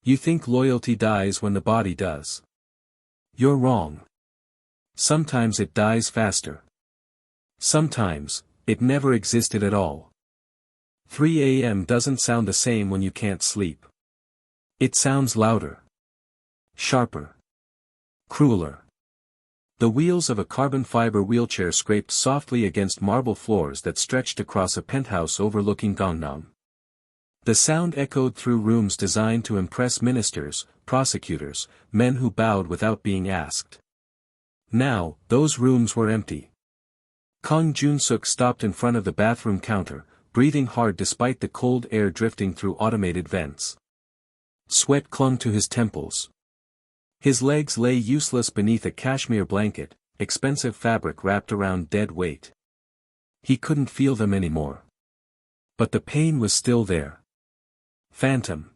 You think loyalty dies when the body does. You're wrong. Sometimes it dies faster. Sometimes, it never existed at all. 3 a.m. doesn't sound the same when you can't sleep. It sounds louder. Sharper. Crueler. The wheels of a carbon fiber wheelchair scraped softly against marble floors that stretched across a penthouse overlooking Gangnam. The sound echoed through rooms designed to impress ministers, prosecutors, men who bowed without being asked. Now, those rooms were empty. Kang Jun-suk stopped in front of the bathroom counter, breathing hard despite the cold air drifting through automated vents. Sweat clung to his temples. His legs lay useless beneath a cashmere blanket, expensive fabric wrapped around dead weight. He couldn't feel them anymore. But the pain was still there. Phantom.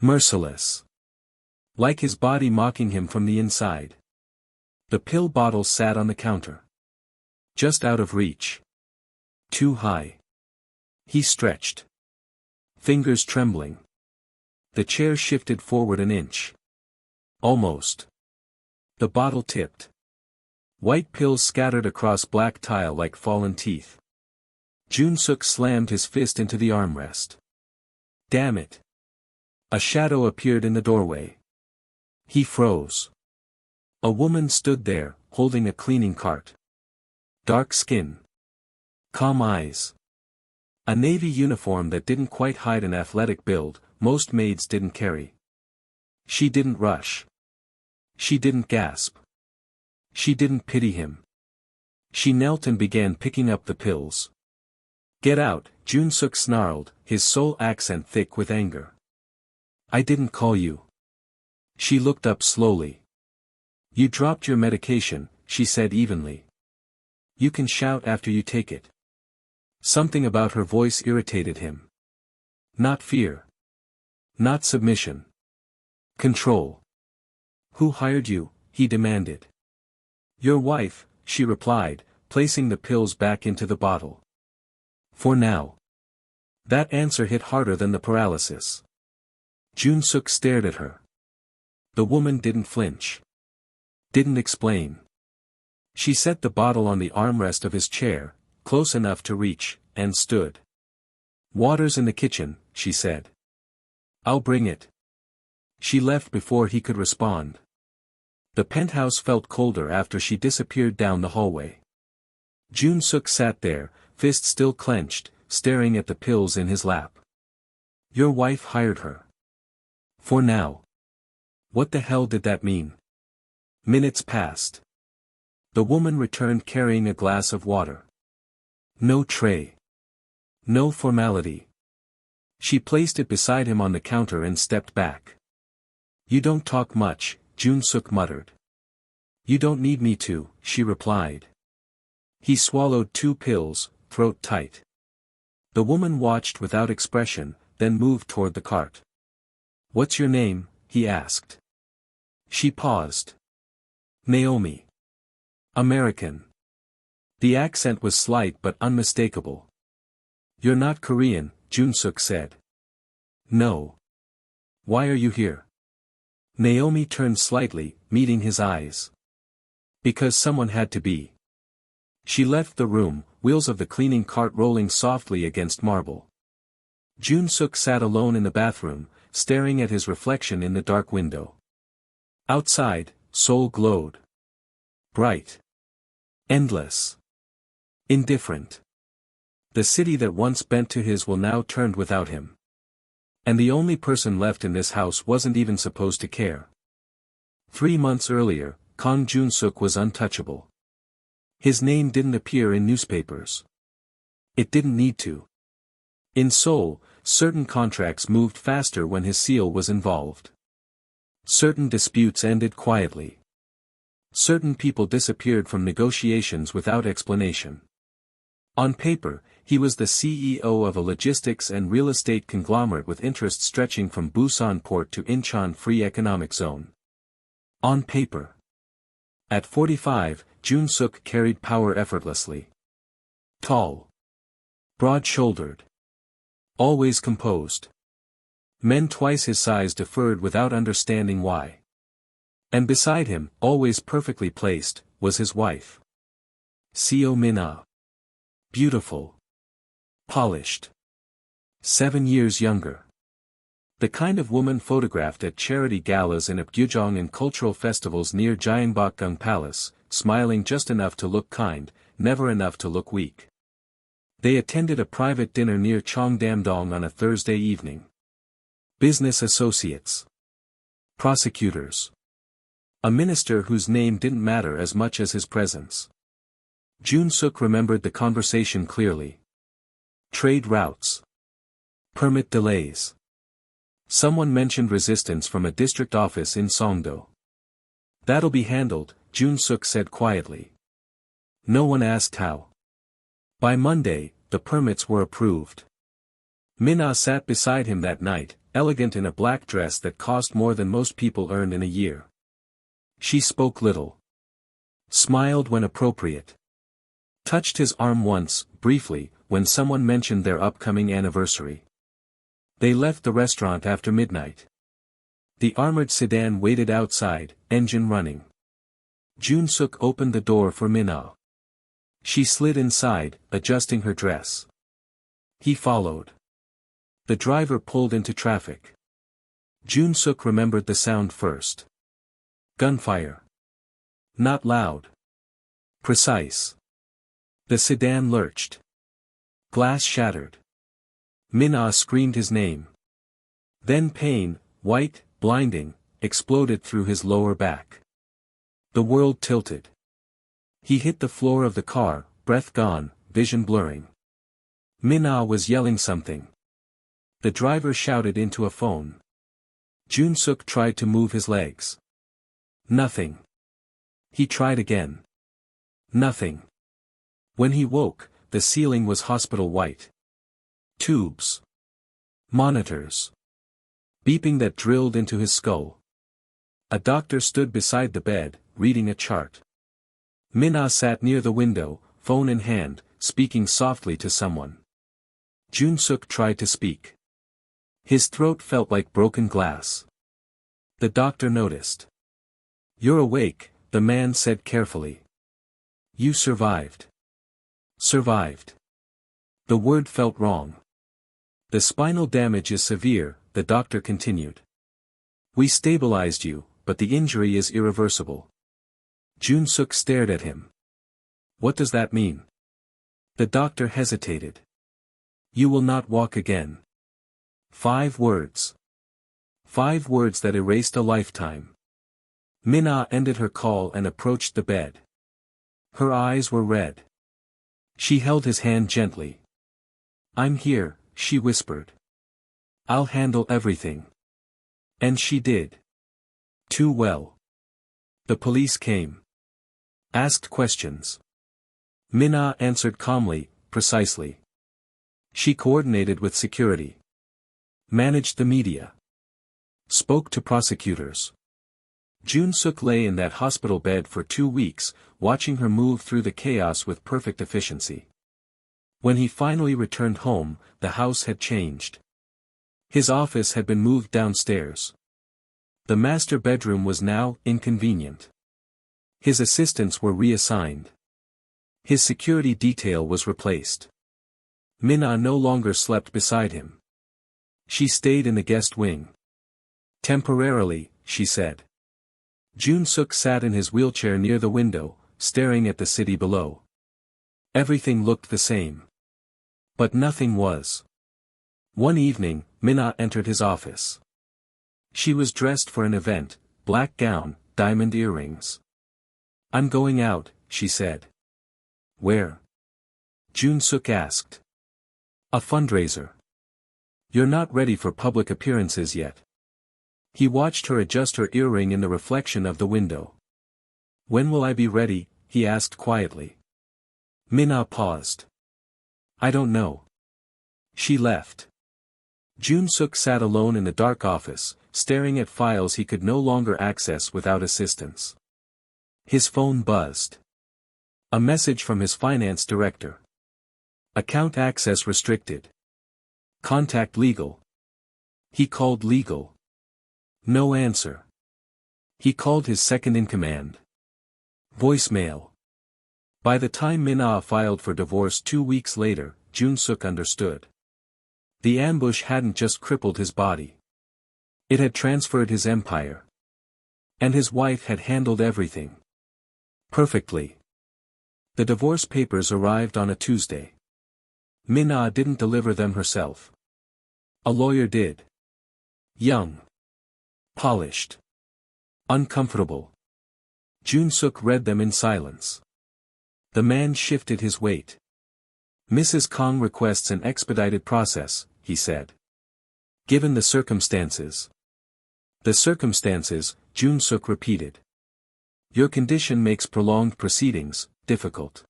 Merciless. Like his body mocking him from the inside. The pill bottle sat on the counter. Just out of reach. Too high. He stretched. Fingers trembling. The chair shifted forward an inch. Almost. The bottle tipped. White pills scattered across black tile like fallen teeth. Jun-suk slammed his fist into the armrest. Damn it. A shadow appeared in the doorway. He froze. A woman stood there, holding a cleaning cart. Dark skin. Calm eyes. A navy uniform that didn't quite hide an athletic build, most maids didn't carry. She didn't rush. She didn't gasp. She didn't pity him. She knelt and began picking up the pills. Get out, Jun-suk snarled, his Seoul accent thick with anger. I didn't call you. She looked up slowly. You dropped your medication, she said evenly. You can shout after you take it. Something about her voice irritated him. Not fear. Not submission. Control. Who hired you? He demanded. Your wife, she replied, placing the pills back into the bottle. For now. That answer hit harder than the paralysis. Jun-suk stared at her. The woman didn't flinch. Didn't explain. She set the bottle on the armrest of his chair, close enough to reach, and stood. Water's in the kitchen, she said. I'll bring it. She left before he could respond. The penthouse felt colder after she disappeared down the hallway. Jun-suk sat there, fist still clenched, staring at the pills in his lap. Your wife hired her. For now. What the hell did that mean? Minutes passed. The woman returned carrying a glass of water. No tray. No formality. She placed it beside him on the counter and stepped back. You don't talk much, Jun-suk muttered. You don't need me to, she replied. He swallowed 2 pills, throat tight. The woman watched without expression, then moved toward the cart. What's your name? He asked. She paused. Naomi. American. The accent was slight but unmistakable. You're not Korean, Jun-suk said. No. Why are you here? Naomi turned slightly, meeting his eyes. Because someone had to be. She left the room, wheels of the cleaning cart rolling softly against marble. Jun-suk sat alone in the bathroom, staring at his reflection in the dark window. Outside, Seoul glowed. Bright. Endless. Indifferent. The city that once bent to his will now turned without him. And the only person left in this house wasn't even supposed to care. 3 months earlier, Kang Jun-suk was untouchable. His name didn't appear in newspapers. It didn't need to. In Seoul, certain contracts moved faster when his seal was involved. Certain disputes ended quietly. Certain people disappeared from negotiations without explanation. On paper, he was the CEO of a logistics and real estate conglomerate with interests stretching from Busan Port to Incheon Free Economic Zone. On paper. At 45, Jun-suk carried power effortlessly. Tall. Broad-shouldered. Always composed. Men twice his size deferred without understanding why. And beside him, always perfectly placed, was his wife. Seo Min-ah. Beautiful. Polished. 7 years younger. The kind of woman photographed at charity galas in Apgujeong and cultural festivals near Gyeongbokgung Palace, smiling just enough to look kind, never enough to look weak. They attended a private dinner near Cheongdam-dong on a Thursday evening. Business associates. Prosecutors. A minister whose name didn't matter as much as his presence. Jun-suk remembered the conversation clearly. Trade routes. Permit delays. Someone mentioned resistance from a district office in Songdo. That'll be handled, Jun-suk said quietly. No one asked how. By Monday, the permits were approved. Min-ah sat beside him that night, elegant in a black dress that cost more than most people earned in a year. She spoke little. Smiled when appropriate. Touched his arm once, briefly, when someone mentioned their upcoming anniversary. They left the restaurant after midnight. The armored sedan waited outside, engine running. Jun-suk opened the door for Min-ah. She slid inside, adjusting her dress. He followed. The driver pulled into traffic. Jun-suk remembered the sound first. Gunfire. Not loud. Precise. The sedan lurched. Glass shattered. Min-ah screamed his name. Then pain, white, blinding, exploded through his lower back. The world tilted. He hit the floor of the car, breath gone, vision blurring. Min-ah was yelling something. The driver shouted into a phone. Jun-suk tried to move his legs. Nothing. He tried again. Nothing. When he woke, the ceiling was hospital white. Tubes. Monitors. Beeping that drilled into his skull. A doctor stood beside the bed, reading a chart. Min-ah sat near the window, phone in hand, speaking softly to someone. Jun-suk tried to speak. His throat felt like broken glass. The doctor noticed. You're awake, the man said carefully. You survived. Survived. The word felt wrong. The spinal damage is severe, the doctor continued. We stabilized you, but the injury is irreversible. Jun-suk stared at him. What does that mean? The doctor hesitated. You will not walk again. 5 words. 5 words that erased a lifetime. Min-ah ended her call and approached the bed. Her eyes were red. She held his hand gently. I'm here, she whispered. I'll handle everything. And she did. Too well. The police came. Asked questions. Min-ah answered calmly, precisely. She coordinated with security. Managed the media. Spoke to prosecutors. Jun-suk lay in that hospital bed for 2 weeks, watching her move through the chaos with perfect efficiency. When he finally returned home, the house had changed. His office had been moved downstairs. The master bedroom was now inconvenient. His assistants were reassigned. His security detail was replaced. Min-ah no longer slept beside him. She stayed in the guest wing. Temporarily, she said. Jun-suk sat in his wheelchair near the window, staring at the city below. Everything looked the same. But nothing was. One evening, Min-ah entered his office. She was dressed for an event, black gown, diamond earrings. I'm going out, she said. Where? Jun-suk asked. A fundraiser. You're not ready for public appearances yet. He watched her adjust her earring in the reflection of the window. When will I be ready? He asked quietly. Min-ah paused. I don't know. She left. Jun-suk sat alone in the dark office, staring at files he could no longer access without assistance. His phone buzzed. A message from his finance director. Account access restricted. Contact legal. He called legal. No answer. He called his second-in-command. Voicemail. By the time Min-ah filed for divorce 2 weeks later, Jun-suk understood. The ambush hadn't just crippled his body. It had transferred his empire. And his wife had handled everything perfectly. The divorce papers arrived on a Tuesday. Min-ah didn't deliver them herself. A lawyer did. Young. Polished. Uncomfortable. Jun-suk read them in silence. The man shifted his weight. Mrs. Kong requests an expedited process, he said. Given the circumstances. The circumstances, Jun-suk repeated. Your condition makes prolonged proceedings difficult.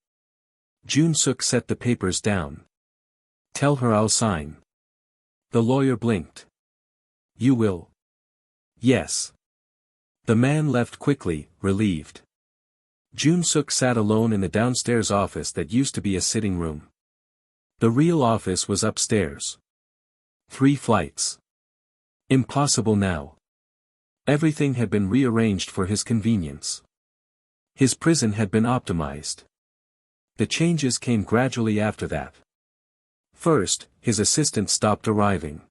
Jun-suk set the papers down. Tell her I'll sign. The lawyer blinked. You will? Yes. The man left quickly, relieved. Jun-suk sat alone in the downstairs office that used to be a sitting room. The real office was upstairs. 3 flights. Impossible now. Everything had been rearranged for his convenience. His prison had been optimized. The changes came gradually after that. First, his assistant stopped arriving.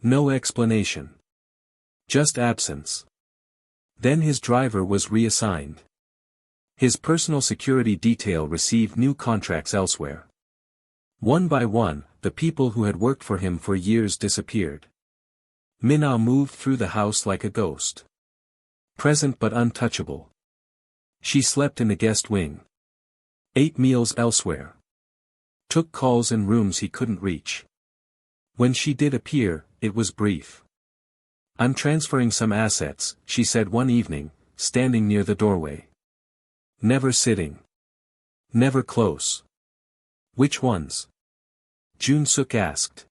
No explanation. Just absence. Then his driver was reassigned. His personal security detail received new contracts elsewhere. One by one, the people who had worked for him for years disappeared. Min-ah moved through the house like a ghost. Present but untouchable. She slept in the guest wing. Ate meals elsewhere. Took calls in rooms he couldn't reach. When she did appear, it was brief. I'm transferring some assets, she said one evening, standing near the doorway. Never sitting. Never close. Which ones? Jun-suk asked.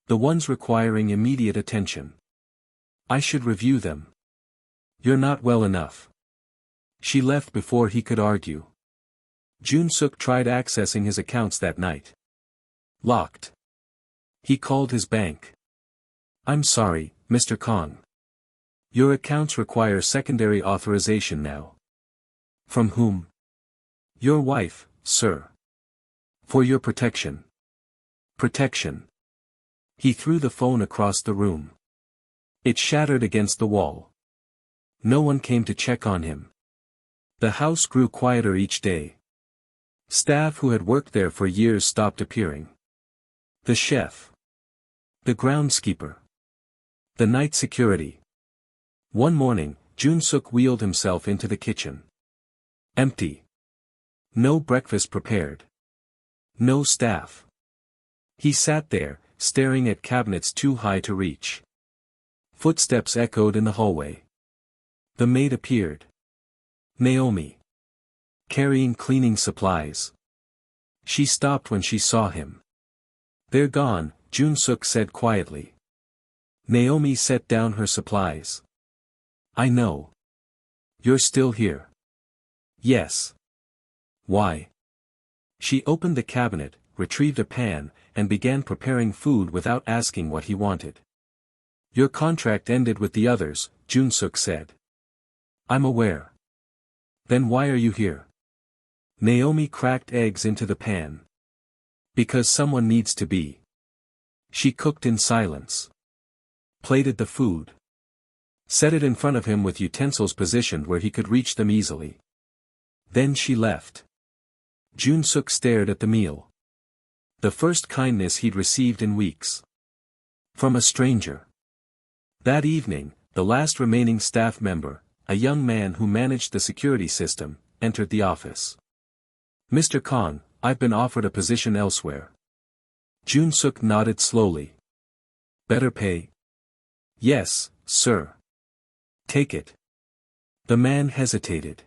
The ones requiring immediate attention. I should review them. You're not well enough. She left before he could argue. Jun-suk tried accessing his accounts that night. Locked. He called his bank. I'm sorry, Mr. Kong. Your accounts require secondary authorization now. From whom? Your wife, sir. For your protection. Protection. He threw the phone across the room. It shattered against the wall. No one came to check on him. The house grew quieter each day. Staff who had worked there for years stopped appearing. The chef. The groundskeeper. The night security. One morning, Jun-suk wheeled himself into the kitchen. Empty. No breakfast prepared. No staff. He sat there, staring at cabinets too high to reach. Footsteps echoed in the hallway. The maid appeared. Naomi. Carrying cleaning supplies. She stopped when she saw him. They're gone, Jun-suk said quietly. Naomi set down her supplies. I know. You're still here. Yes. Why? She opened the cabinet, retrieved a pan, and began preparing food without asking what he wanted. Your contract ended with the others, Jun-suk said. I'm aware. Then why are you here? Naomi cracked eggs into the pan. Because someone needs to be. She cooked in silence. Plated the food. Set it in front of him with utensils positioned where he could reach them easily. Then she left. Jun-suk stared at the meal. The first kindness he'd received in weeks. From a stranger. That evening, the last remaining staff member, a young man who managed the security system, entered the office. Mr. Kong, I've been offered a position elsewhere. Jun-suk nodded slowly. Better pay? Yes, sir. Take it. The man hesitated.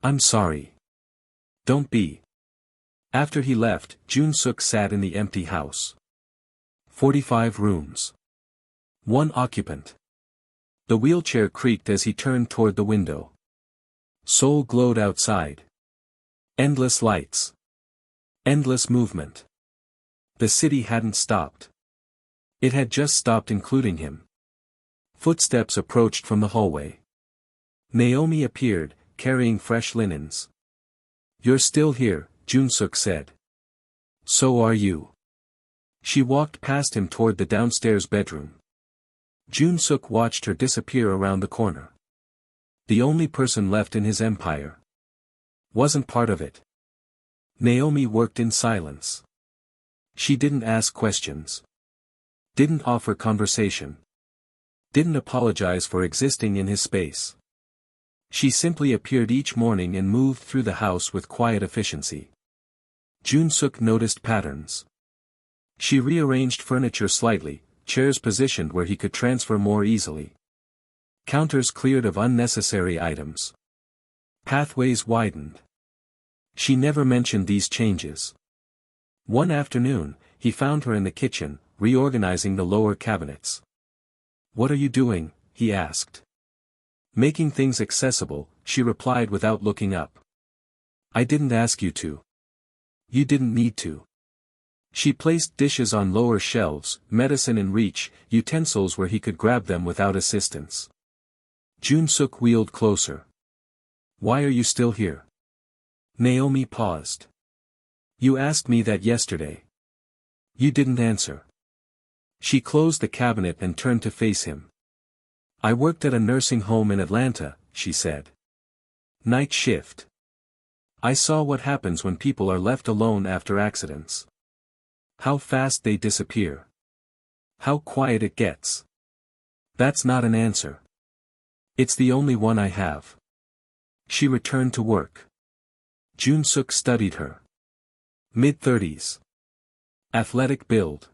I'm sorry. Don't be. After he left, Jun-suk sat in the empty house. 45 rooms. One occupant. The wheelchair creaked as he turned toward the window. Seoul glowed outside. Endless lights. Endless movement. The city hadn't stopped. It had just stopped including him. Footsteps approached from the hallway. Naomi appeared, carrying fresh linens. "You're still here," Jun-suk said. "So are you." She walked past him toward the downstairs bedroom. Jun-suk watched her disappear around the corner. The only person left in his empire. Wasn't part of it. Naomi worked in silence. She didn't ask questions. Didn't offer conversation. Didn't apologize for existing in his space. She simply appeared each morning and moved through the house with quiet efficiency. Jun-suk noticed patterns. She rearranged furniture slightly, chairs positioned where he could transfer more easily. Counters cleared of unnecessary items. Pathways widened. She never mentioned these changes. One afternoon, he found her in the kitchen, reorganizing the lower cabinets. "What are you doing?" he asked. "Making things accessible," she replied without looking up. "I didn't ask you to." "You didn't need to." She placed dishes on lower shelves, medicine in reach, utensils where he could grab them without assistance. Jun-suk wheeled closer. "Why are you still here?" Naomi paused. "You asked me that yesterday. You didn't answer." She closed the cabinet and turned to face him. "I worked at a nursing home in Atlanta," she said. "Night shift. I saw what happens when people are left alone after accidents. How fast they disappear. How quiet it gets. That's not an answer. It's the only one I have." She returned to work. Jun-suk studied her. Mid-30s. Athletic build.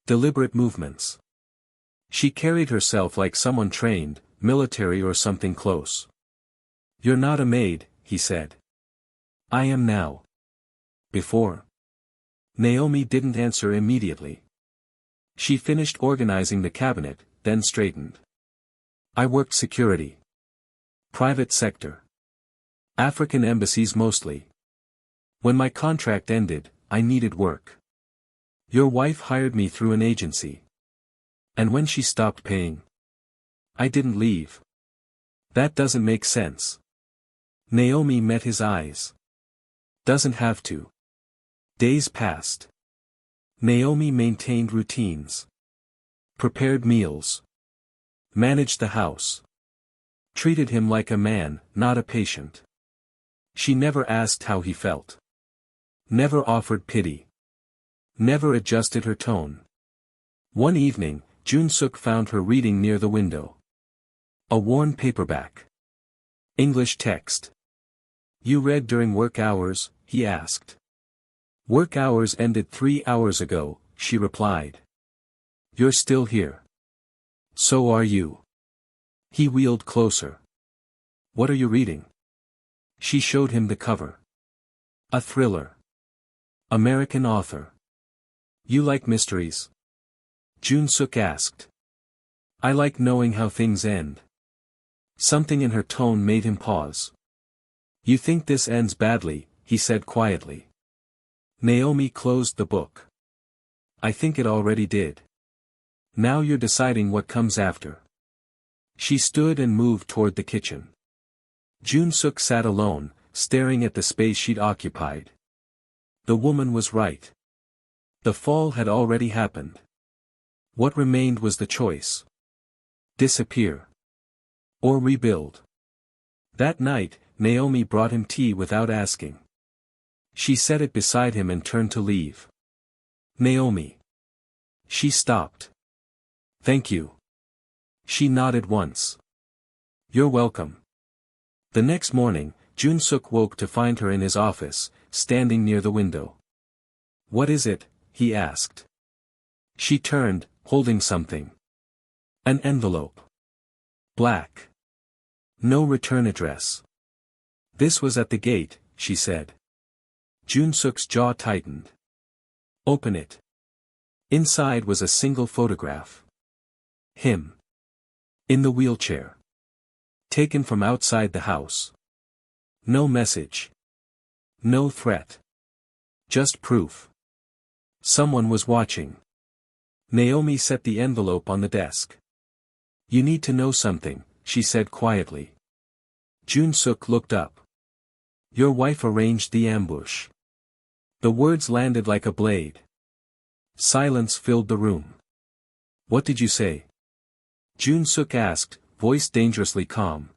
Deliberate movements. She carried herself like someone trained, military or something close. "You're not a maid," he said. "I am now." "Before?" Naomi didn't answer immediately. She finished organizing the cabinet, then straightened. "I worked security. Private sector. African embassies mostly. When my contract ended, I needed work. Your wife hired me through an agency. And when she stopped paying, I didn't leave. That doesn't make sense." Naomi met his eyes. "Doesn't have to." Days passed. Naomi maintained routines. Prepared meals. Managed the house. Treated him like a man, not a patient. She never asked how he felt. Never offered pity. Never adjusted her tone. One evening, Jun-suk found her reading near the window. A worn paperback. English text. "You read during work hours?" he asked. "Work hours ended 3 hours ago," she replied. "You're still here." "So are you." He wheeled closer. "What are you reading?" She showed him the cover. A thriller. American author. "You like mysteries?" Jun-suk asked. "I like knowing how things end." Something in her tone made him pause. "You think this ends badly," he said quietly. Naomi closed the book. "I think it already did. Now you're deciding what comes after." She stood and moved toward the kitchen. Jun-suk sat alone, staring at the space she'd occupied. The woman was right. The fall had already happened. What remained was the choice. Disappear. Or rebuild. That night, Naomi brought him tea without asking. She set it beside him and turned to leave. "Naomi." She stopped. "Thank you." She nodded once. "You're welcome." The next morning, Jun-suk woke to find her in his office, standing near the window. "What is it?" he asked. She turned, holding something. An envelope. Black. No return address. "This was at the gate," she said. Jun-suk's jaw tightened. "Open it." Inside was a single photograph. Him. In the wheelchair. Taken from outside the house. No message. No threat. Just proof. Someone was watching. Naomi set the envelope on the desk. You need to know something, she said quietly. Jun-suk looked up. Your wife arranged the ambush. The words landed like a blade. Silence filled the room. What did you say? Jun-suk asked, voice dangerously calm.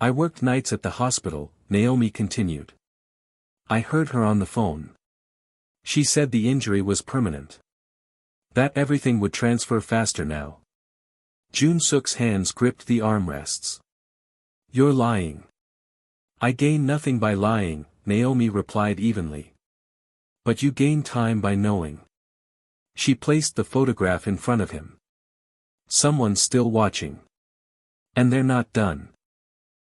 I worked nights at the hospital, Naomi continued. I heard her on the phone. She said the injury was permanent. That everything would transfer faster now. Jun-suk's hands gripped the armrests. You're lying. I gain nothing by lying, Naomi replied evenly. But you gain time by knowing. She placed the photograph in front of him. Someone's still watching. And they're not done.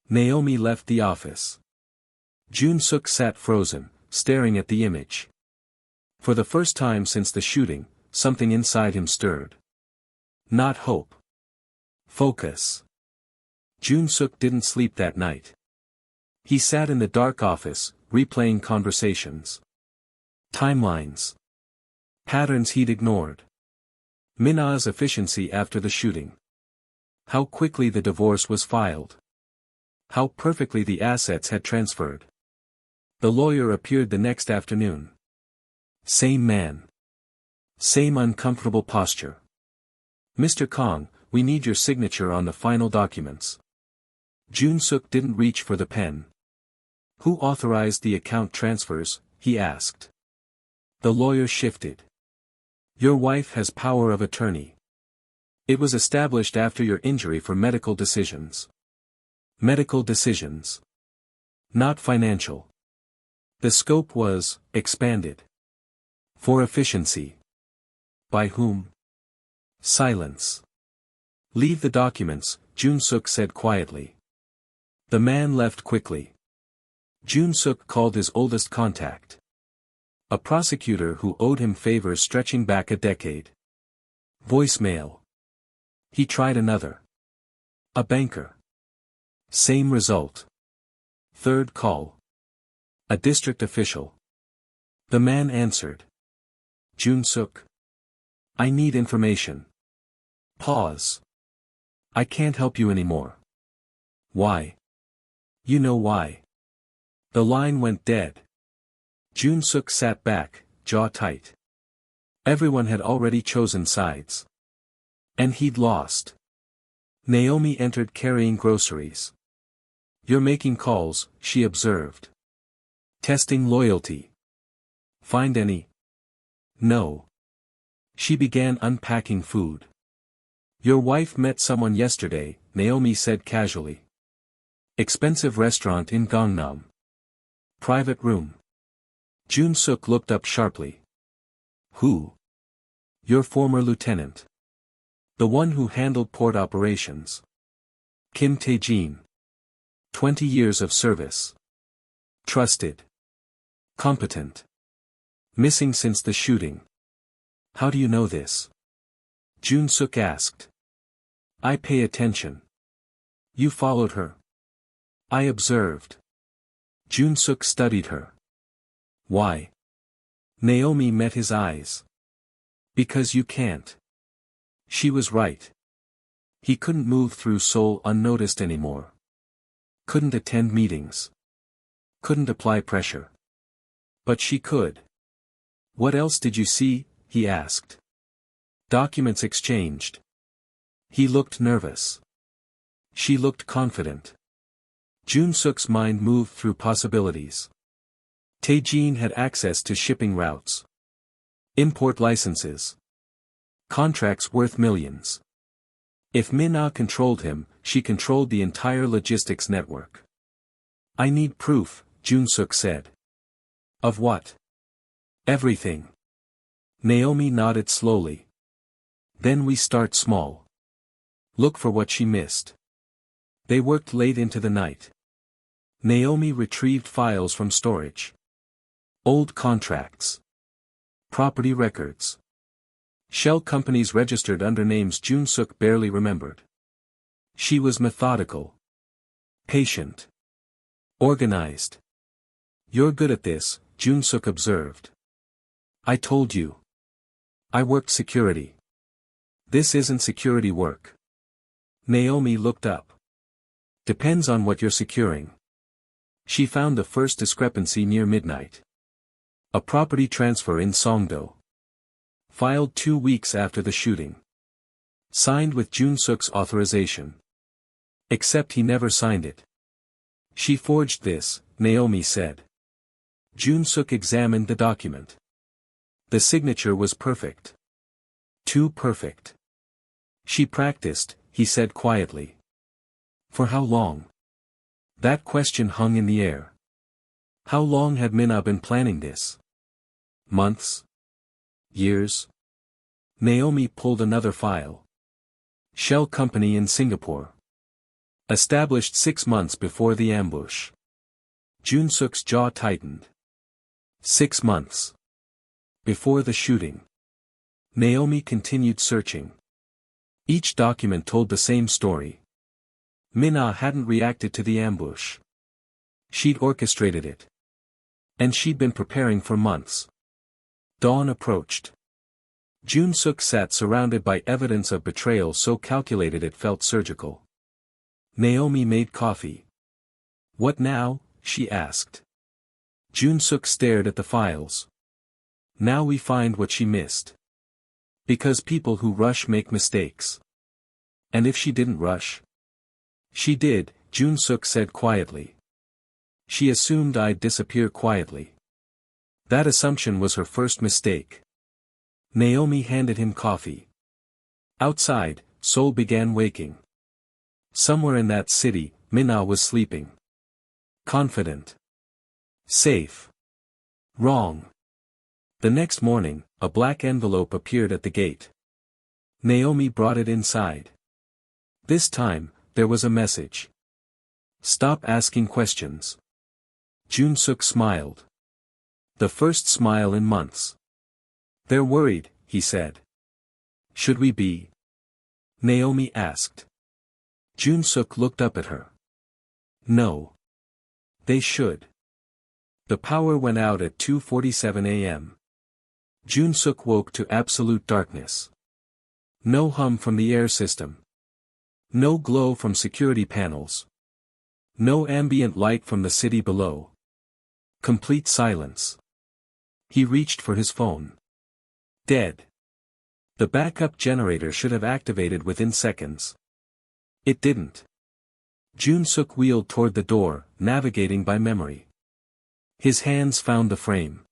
Naomi left the office. Jun-suk sat frozen, staring at the image. For the first time since the shooting, something inside him stirred. Not hope. Focus. Jun-suk didn't sleep that night. He sat in the dark office, replaying conversations. Timelines. Patterns he'd ignored. Minna's efficiency after the shooting. How quickly the divorce was filed. How perfectly the assets had transferred. The lawyer appeared the next afternoon. Same man. Same uncomfortable posture. Mr. Kong, we need your signature on the final documents. Jun-suk didn't reach for the pen. Who authorized the account transfers, he asked. The lawyer shifted. Your wife has power of attorney. It was established after your injury for medical decisions. Medical decisions. Not financial. The scope was expanded. For efficiency. By whom? Silence. Leave the documents, Jun-suk said quietly. The man left quickly. Jun-suk called his oldest contact. A prosecutor who owed him favors stretching back a decade. Voicemail. He tried another. A banker. Same result. Third call. A district official. The man answered. Jun-suk. I need information. Pause. I can't help you anymore. Why? You know why. The line went dead. Jun-suk sat back, jaw tight. Everyone had already chosen sides. And he'd lost. Naomi entered carrying groceries. You're making calls, she observed. Testing loyalty. Find any? No. She began unpacking food. Your wife met someone yesterday, Naomi said casually. Expensive restaurant in Gangnam. Private room. Jun-suk looked up sharply. Who? Your former lieutenant. The one who handled port operations. Kim Tae-jin. 20 years of service. Trusted. Competent. Missing since the shooting. How do you know this? Jun-suk asked. I pay attention. You followed her. I observed. Jun-suk studied her. Why? Naomi met his eyes. Because you can't. She was right. He couldn't move through Seoul unnoticed anymore. Couldn't attend meetings. Couldn't apply pressure. But she could. What else did you see? He asked. Documents exchanged. He looked nervous. She looked confident. Jun-suk's mind moved through possibilities. Tae-jin had access to shipping routes. Import licenses. Contracts worth millions. If Min-ah controlled him, she controlled the entire logistics network. I need proof, Jun-suk said. Of what? Everything. Naomi nodded slowly. Then we start small. Look for what she missed. They worked late into the night. Naomi retrieved files from storage. Old contracts. Property records. Shell companies registered under names Jun-suk barely remembered. She was methodical. Patient. Organized. You're good at this, Jun-suk observed. I told you. I worked security. This isn't security work. Naomi looked up. Depends on what you're securing. She found the first discrepancy near midnight. A property transfer in Songdo. Filed 2 weeks after the shooting. Signed with Jun-suk's authorization. Except he never signed it. She forged this, Naomi said. Jun-suk examined the document. The signature was perfect. Too perfect. She practiced, he said quietly. For how long? That question hung in the air. How long had Minna been planning this? Months? Years? Naomi pulled another file. Shell company in Singapore. Established 6 months before the ambush. Jun-suk's jaw tightened. 6 months. Before the shooting. Naomi continued searching. Each document told the same story. Minna hadn't reacted to the ambush. She'd orchestrated it. And she'd been preparing for months. Dawn approached. Jun-suk sat surrounded by evidence of betrayal so calculated it felt surgical. Naomi made coffee. What now? She asked. Jun-suk stared at the files. Now we find what she missed. Because people who rush make mistakes. And if she didn't rush? She did, Jun-suk said quietly. She assumed I'd disappear quietly. That assumption was her first mistake. Naomi handed him coffee. Outside, Seoul began waking. Somewhere in that city, Minna was sleeping. Confident. Safe. Wrong. The next morning, a black envelope appeared at the gate. Naomi brought it inside. This time, there was a message. Stop asking questions. Jun-suk smiled. The first smile in months. They're worried, he said. Should we be? Naomi asked. Jun-suk looked up at her. No. They should. The power went out at 2:47 a.m. Jun-suk woke to absolute darkness. No hum from the air system. No glow from security panels. No ambient light from the city below. Complete silence. He reached for his phone. Dead. The backup generator should have activated within seconds. It didn't. Jun-suk wheeled toward the door, navigating by memory. His hands found the frame.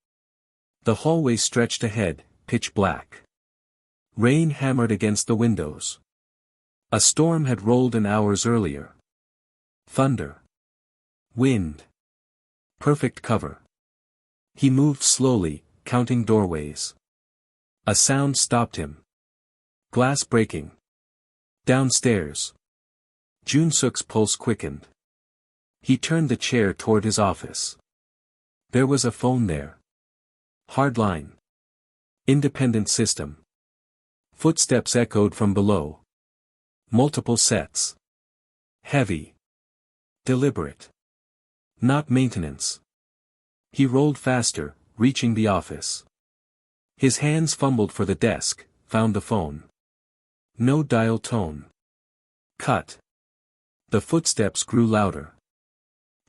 The hallway stretched ahead, pitch black. Rain hammered against the windows. A storm had rolled in hours earlier. Thunder. Wind. Perfect cover. He moved slowly, counting doorways. A sound stopped him. Glass breaking. Downstairs. Jun-suk's pulse quickened. He turned the chair toward his office. There was a phone there. Hardline. Independent system. Footsteps echoed from below. Multiple sets. Heavy. Deliberate. Not maintenance. He rolled faster, reaching the office. His hands fumbled for the desk, found the phone. No dial tone. Cut. The footsteps grew louder.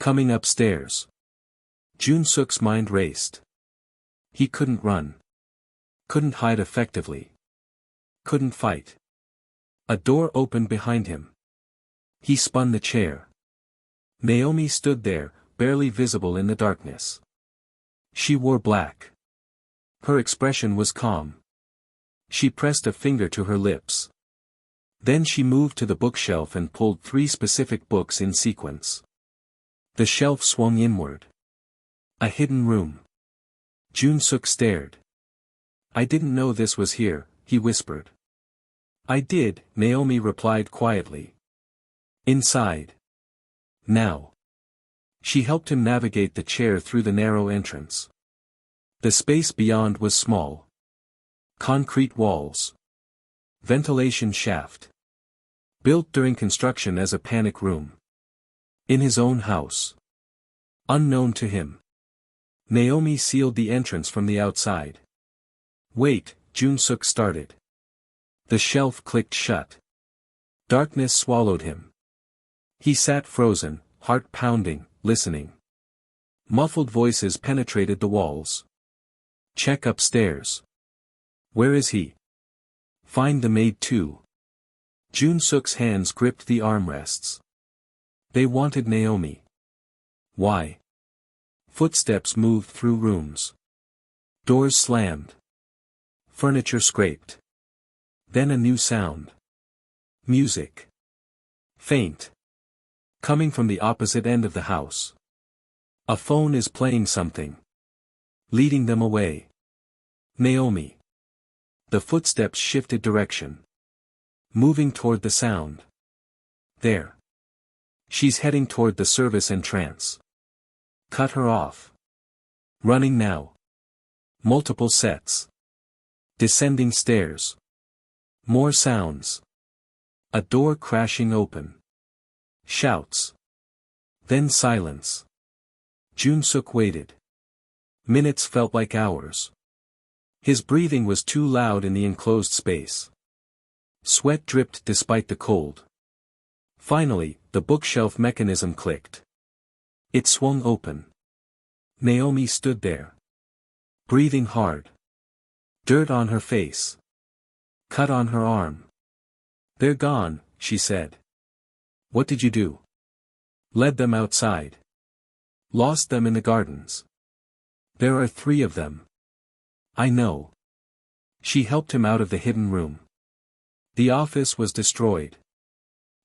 Coming upstairs. Jun-suk's mind raced. He couldn't run. Couldn't hide effectively. Couldn't fight. A door opened behind him. He spun the chair. Naomi stood there, barely visible in the darkness. She wore black. Her expression was calm. She pressed a finger to her lips. Then she moved to the bookshelf and pulled 3 specific books in sequence. The shelf swung inward. A hidden room. Jun-suk stared. I didn't know this was here, he whispered. I did, Naomi replied quietly. Inside. Now. She helped him navigate the chair through the narrow entrance. The space beyond was small. Concrete walls. Ventilation shaft. Built during construction as a panic room. In his own house. Unknown to him. Naomi sealed the entrance from the outside. Wait, Jun-suk started. The shelf clicked shut. Darkness swallowed him. He sat frozen, heart pounding, listening. Muffled voices penetrated the walls. Check upstairs. Where is he? Find the maid too. Jun-suk's hands gripped the armrests. They wanted Naomi. Why? Footsteps moved through rooms. Doors slammed. Furniture scraped. Then a new sound. Music. Faint. Coming from the opposite end of the house. A phone is playing something. Leading them away. Naomi. The footsteps shifted direction. Moving toward the sound. There. She's heading toward the service entrance. Cut her off. Running now. Multiple sets. Descending stairs. More sounds. A door crashing open. Shouts. Then silence. Jun-suk waited. Minutes felt like hours. His breathing was too loud in the enclosed space. Sweat dripped despite the cold. Finally, the bookshelf mechanism clicked. It swung open. Naomi stood there. Breathing hard. Dirt on her face. Cut on her arm. They're gone, she said. What did you do? Led them outside. Lost them in the gardens. There are 3 of them. I know. She helped him out of the hidden room. The office was destroyed.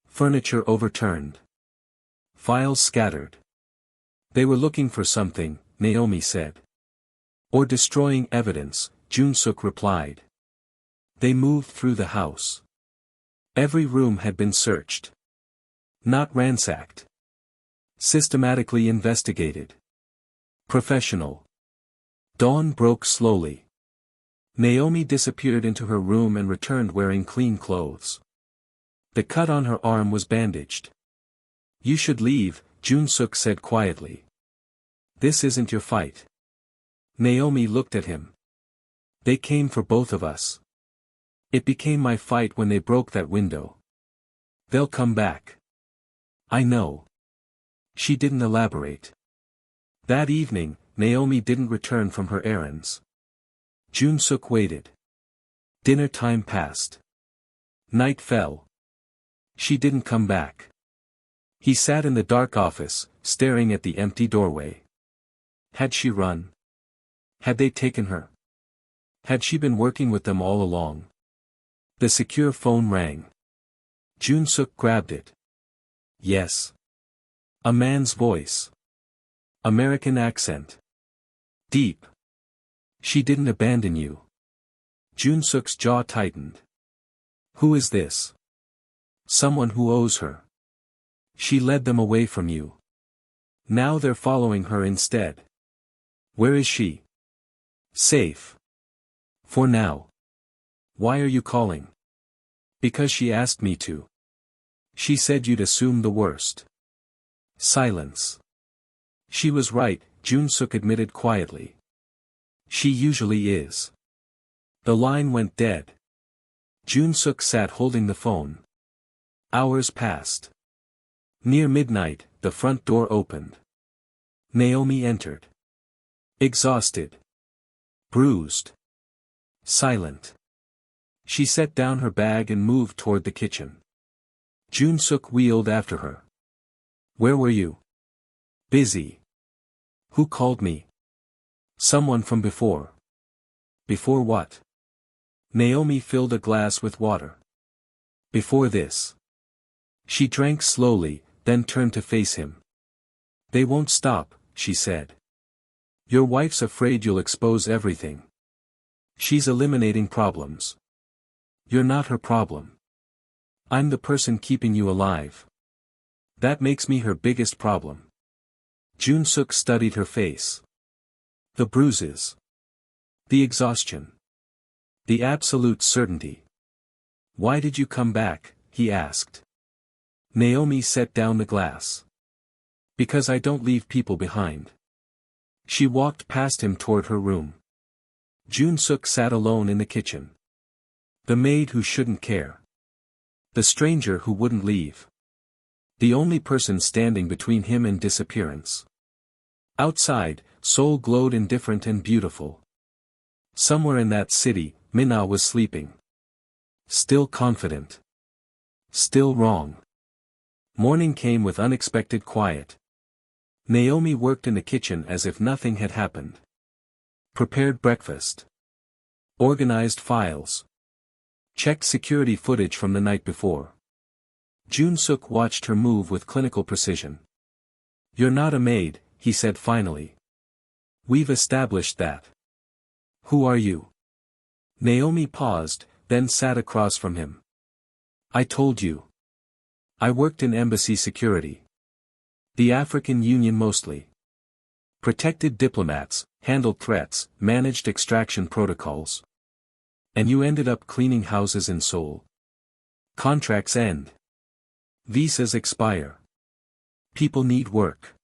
Furniture overturned. Files scattered. They were looking for something, Naomi said. Or destroying evidence, Jun-suk replied. They moved through the house. Every room had been searched. Not ransacked. Systematically investigated. Professional. Dawn broke slowly. Naomi disappeared into her room and returned wearing clean clothes. The cut on her arm was bandaged. You should leave, Jun-suk said quietly. This isn't your fight. Naomi looked at him. They came for both of us. It became my fight when they broke that window. They'll come back. I know. She didn't elaborate. That evening, Naomi didn't return from her errands. Jun-suk waited. Dinner time passed. Night fell. She didn't come back. He sat in the dark office, staring at the empty doorway. Had she run? Had they taken her? Had she been working with them all along? The secure phone rang. Jun-suk grabbed it. Yes. A man's voice. American accent. Deep. She didn't abandon you. Jun-suk's jaw tightened. Who is this? Someone who owes her. She led them away from you. Now they're following her instead. Where is she? Safe. For now. Why are you calling? Because she asked me to. She said you'd assume the worst. Silence. She was right, Jun-suk admitted quietly. She usually is. The line went dead. Jun-suk sat holding the phone. Hours passed. Near midnight, the front door opened. Naomi entered. Exhausted. Bruised. Silent. She set down her bag and moved toward the kitchen. Jun-suk wheeled after her. Where were you? Busy. Who called me? Someone from before. Before what? Naomi filled a glass with water. Before this. She drank slowly, then turned to face him. They won't stop, she said. Your wife's afraid you'll expose everything. She's eliminating problems. You're not her problem. I'm the person keeping you alive. That makes me her biggest problem. Jun-suk studied her face. The bruises. The exhaustion. The absolute certainty. Why did you come back? He asked. Naomi set down the glass. Because I don't leave people behind. She walked past him toward her room. Jun-suk sat alone in the kitchen. The maid who shouldn't care. The stranger who wouldn't leave. The only person standing between him and disappearance. Outside, Seoul glowed indifferent and beautiful. Somewhere in that city, Min-ah was sleeping. Still confident. Still wrong. Morning came with unexpected quiet. Naomi worked in the kitchen as if nothing had happened. Prepared breakfast. Organized files. Checked security footage from the night before. Jun-suk watched her move with clinical precision. "You're not a maid," he said finally. "We've established that." "Who are you?" Naomi paused, then sat across from him. "I told you. I worked in embassy security. The African Union mostly. Protected diplomats, handled threats, managed extraction protocols. And you ended up cleaning houses in Seoul. Contracts end. Visas expire. People need work.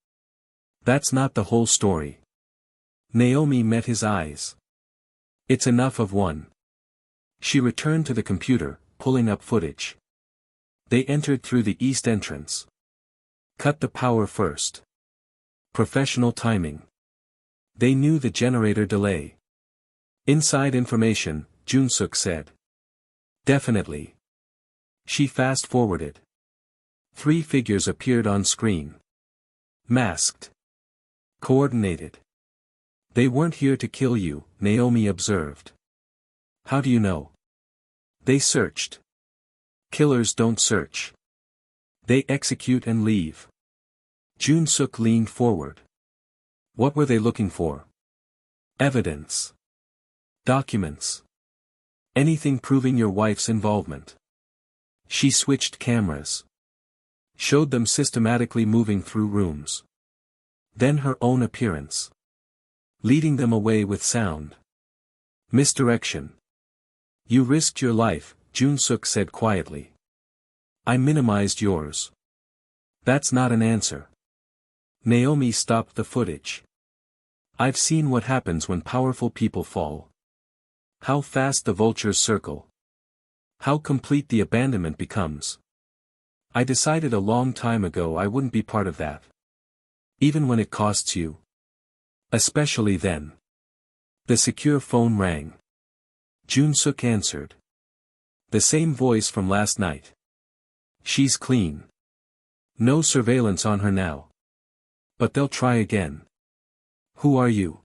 That's not the whole story." Naomi met his eyes. "It's enough of one." She returned to the computer, pulling up footage. They entered through the east entrance. Cut the power first. Professional timing. They knew the generator delay. Inside information, Jun-suk said. "Definitely." She fast-forwarded. 3 figures appeared on screen. Masked. Coordinated. "They weren't here to kill you," Naomi observed. "How do you know?" "They searched." "Killers don't search. They execute and leave." Jun-suk leaned forward. "What were they looking for?" "Evidence. Documents. Anything proving your wife's involvement." She switched cameras. Showed them systematically moving through rooms. Then her own appearance. Leading them away with sound. Misdirection. "You risked your life," Jun-suk said quietly. "I minimized yours." "That's not an answer." Naomi stopped the footage. "I've seen what happens when powerful people fall. How fast the vultures circle. How complete the abandonment becomes. I decided a long time ago I wouldn't be part of that. Even when it costs you. Especially then." The secure phone rang. Jun-suk answered. The same voice from last night. "She's clean. No surveillance on her now. But they'll try again." "Who are you?"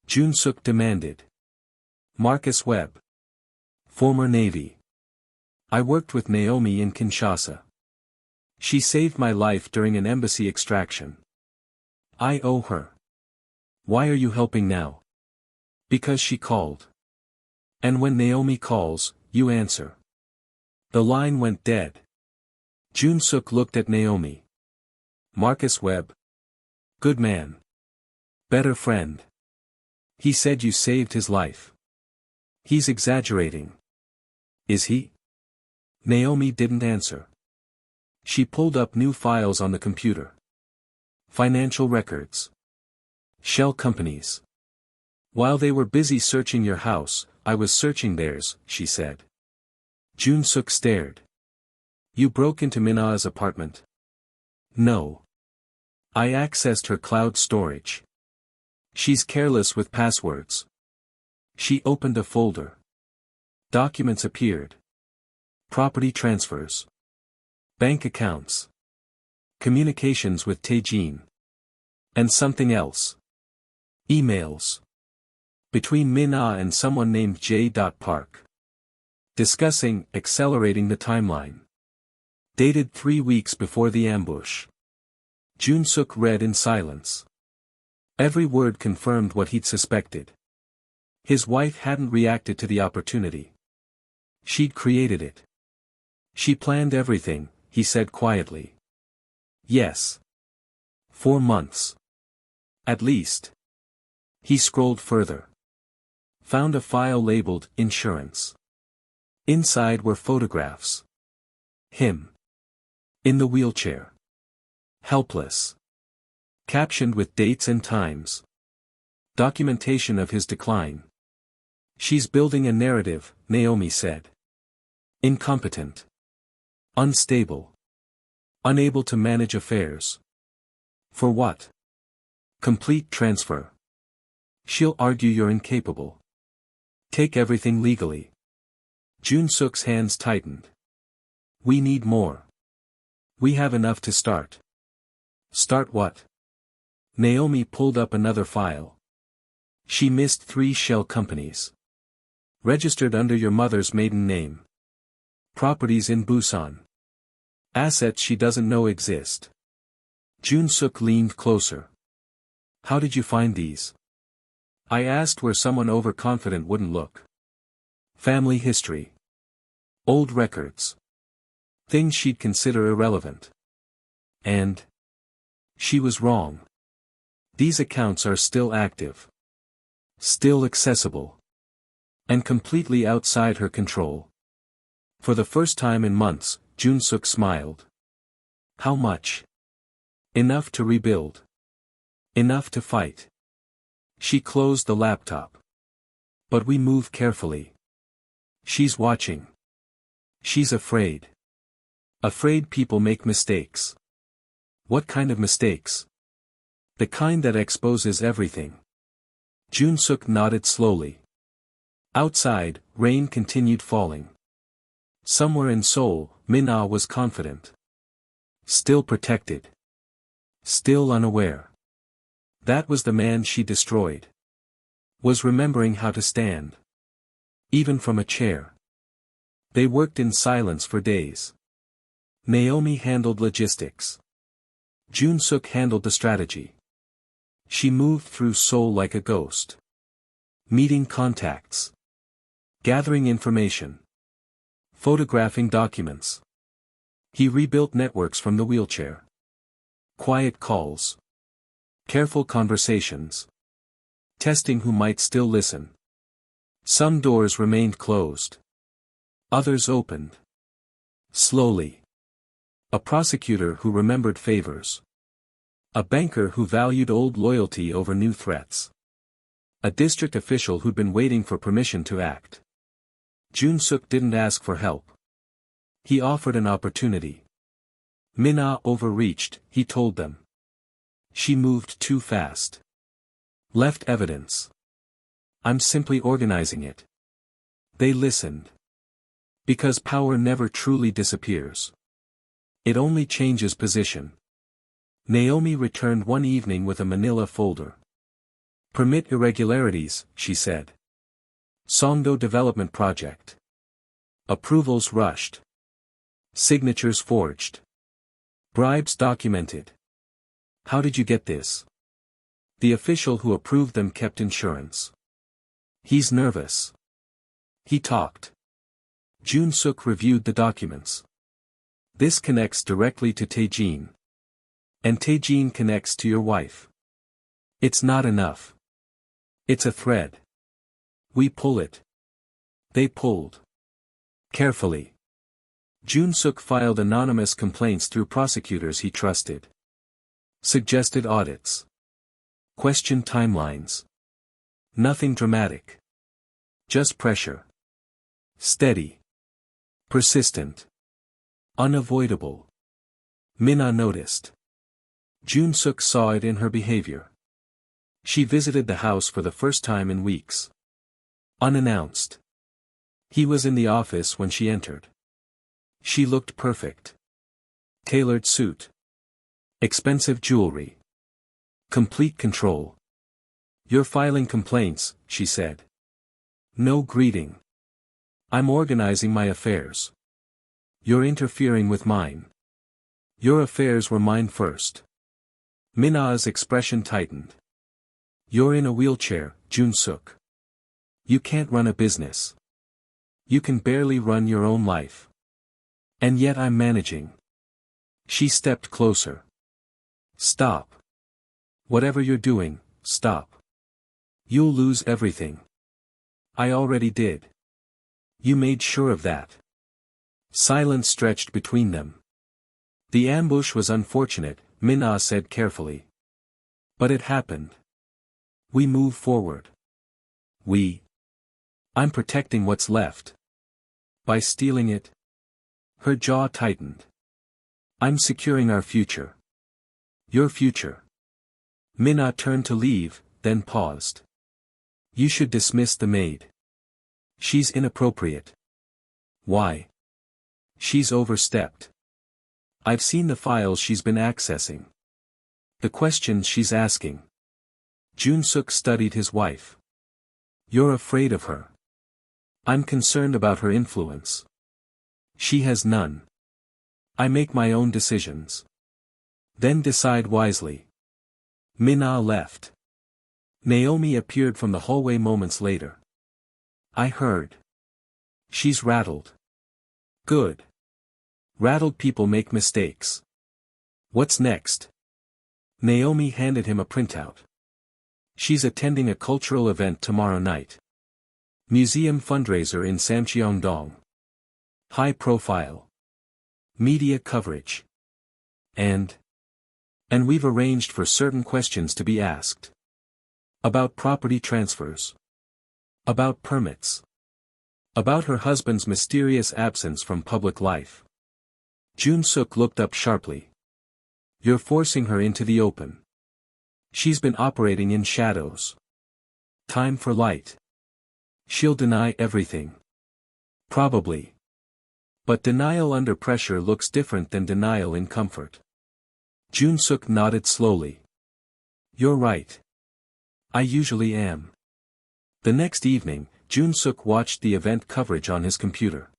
Jun-suk demanded. "Marcus Webb. Former Navy. I worked with Naomi in Kinshasa. She saved my life during an embassy extraction. I owe her." "Why are you helping now?" "Because she called. And when Naomi calls, you answer." The line went dead. Jun-suk looked at Naomi. "Marcus Webb. Good man. Better friend. He said you saved his life." "He's exaggerating." "Is he?" Naomi didn't answer. She pulled up new files on the computer. Financial records. Shell companies. "While they were busy searching your house, I was searching theirs," she said. Jun-suk stared. "You broke into Min-ah's apartment?" "No. I accessed her cloud storage. She's careless with passwords." She opened a folder. Documents appeared. Property transfers. Bank accounts. Communications with Taejin. And something else. Emails. Between Min-ah and someone named J. Park. Discussing accelerating the timeline. Dated 3 weeks before the ambush. Jun-suk read in silence. Every word confirmed what he'd suspected. His wife hadn't reacted to the opportunity. She'd created it. "She planned everything," he said quietly. "Yes. 4 months. At least." He scrolled further. Found a file labeled Insurance. Inside were photographs. Him. In the wheelchair. Helpless. Captioned with dates and times. Documentation of his decline. She's building a narrative, Naomi said. Incompetent. Unstable. Unable to manage affairs. For what? Complete transfer. She'll argue you're incapable. Take everything legally. Jun-suk's hands tightened. We need more. We have enough to start. Start what? Naomi pulled up another file. She missed 3 shell companies. Registered under your mother's maiden name. Properties in Busan. Assets she doesn't know exist. Jun-suk leaned closer. How did you find these? I asked where someone overconfident wouldn't look. Family history. Old records. Things she'd consider irrelevant. And? She was wrong. These accounts are still active. Still accessible. And completely outside her control. For the first time in months, Jun-suk smiled. How much? Enough to rebuild. Enough to fight. She closed the laptop. But we move carefully. She's watching. She's afraid. Afraid people make mistakes. What kind of mistakes? The kind that exposes everything. Jun-suk nodded slowly. Outside, rain continued falling. Somewhere in Seoul, Min-ah was confident. Still protected. Still unaware. That was the man she destroyed. Was remembering how to stand. Even from a chair. They worked in silence for days. Naomi handled logistics. Jun-suk handled the strategy. She moved through Seoul like a ghost. Meeting contacts. Gathering information. Photographing documents. He rebuilt networks from the wheelchair. Quiet calls. Careful conversations. Testing who might still listen. Some doors remained closed. Others opened. Slowly. A prosecutor who remembered favors. A banker who valued old loyalty over new threats. A district official who'd been waiting for permission to act. Jun-suk didn't ask for help. He offered an opportunity. Min-ah overreached, he told them. She moved too fast. Left evidence. I'm simply organizing it. They listened. Because power never truly disappears. It only changes position. Naomi returned one evening with a manila folder. Permit irregularities, she said. Songdo Development Project. Approvals rushed. Signatures forged. Bribes documented. How did you get this? The official who approved them kept insurance. He's nervous. He talked. Jun-suk reviewed the documents. This connects directly to Taejin. And Taejin connects to your wife. It's not enough. It's a thread. We pull it. They pulled. Carefully. Jun-suk filed anonymous complaints through prosecutors he trusted. Suggested audits. Questioned timelines. Nothing dramatic. Just pressure. Steady. Persistent. Unavoidable. Min-ah noticed. Jun-suk saw it in her behavior. She visited the house for the first time in weeks. Unannounced. He was in the office when she entered. She looked perfect. Tailored suit. Expensive jewelry. Complete control. You're filing complaints, she said. No greeting. I'm organizing my affairs. You're interfering with mine. Your affairs were mine first. Min-ah's expression tightened. You're in a wheelchair, Jun-suk. You can't run a business. You can barely run your own life. And yet I'm managing. She stepped closer. Stop. Whatever you're doing, stop. You'll lose everything. I already did. You made sure of that. Silence stretched between them. The ambush was unfortunate, Min-ah said carefully. But it happened. We move forward. We. I'm protecting what's left. By stealing it? Her jaw tightened. I'm securing our future. Your future. Minna turned to leave, then paused. You should dismiss the maid. She's inappropriate. Why? She's overstepped. I've seen the files she's been accessing. The questions she's asking. Jun-suk studied his wife. You're afraid of her. I'm concerned about her influence. She has none. I make my own decisions. Then decide wisely. Minna left. Naomi appeared from the hallway moments later. I heard. She's rattled. Good. Rattled people make mistakes. What's next? Naomi handed him a printout. She's attending a cultural event tomorrow night. Museum fundraiser in Samcheongdong. High profile. Media coverage. And we've arranged for certain questions to be asked. About property transfers. About permits. About her husband's mysterious absence from public life. Jun-suk looked up sharply. You're forcing her into the open. She's been operating in shadows. Time for light. She'll deny everything. Probably. But denial under pressure looks different than denial in comfort. Jun-suk nodded slowly. You're right. I usually am. The next evening, Jun-suk watched the event coverage on his computer.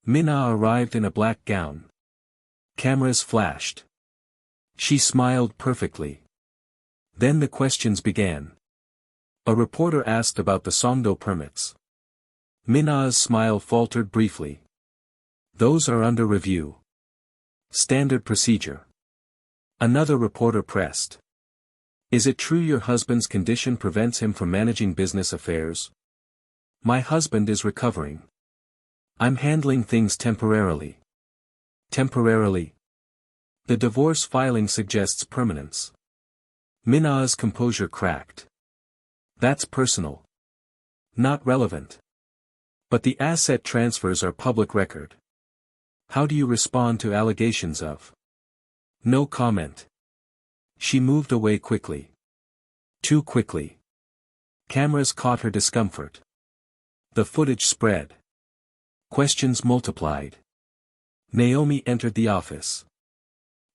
Minna arrived in a black gown. Cameras flashed. She smiled perfectly. Then the questions began. A reporter asked about the Songdo permits. Minna's smile faltered briefly. Those are under review. Standard procedure. Another reporter pressed. Is it true your husband's condition prevents him from managing business affairs? My husband is recovering. I'm handling things temporarily. Temporarily? The divorce filing suggests permanence. Minna's composure cracked. That's personal. Not relevant. But the asset transfers are public record. How do you respond to allegations of? No comment. She moved away quickly. Too quickly. Cameras caught her discomfort. The footage spread. Questions multiplied. Naomi entered the office.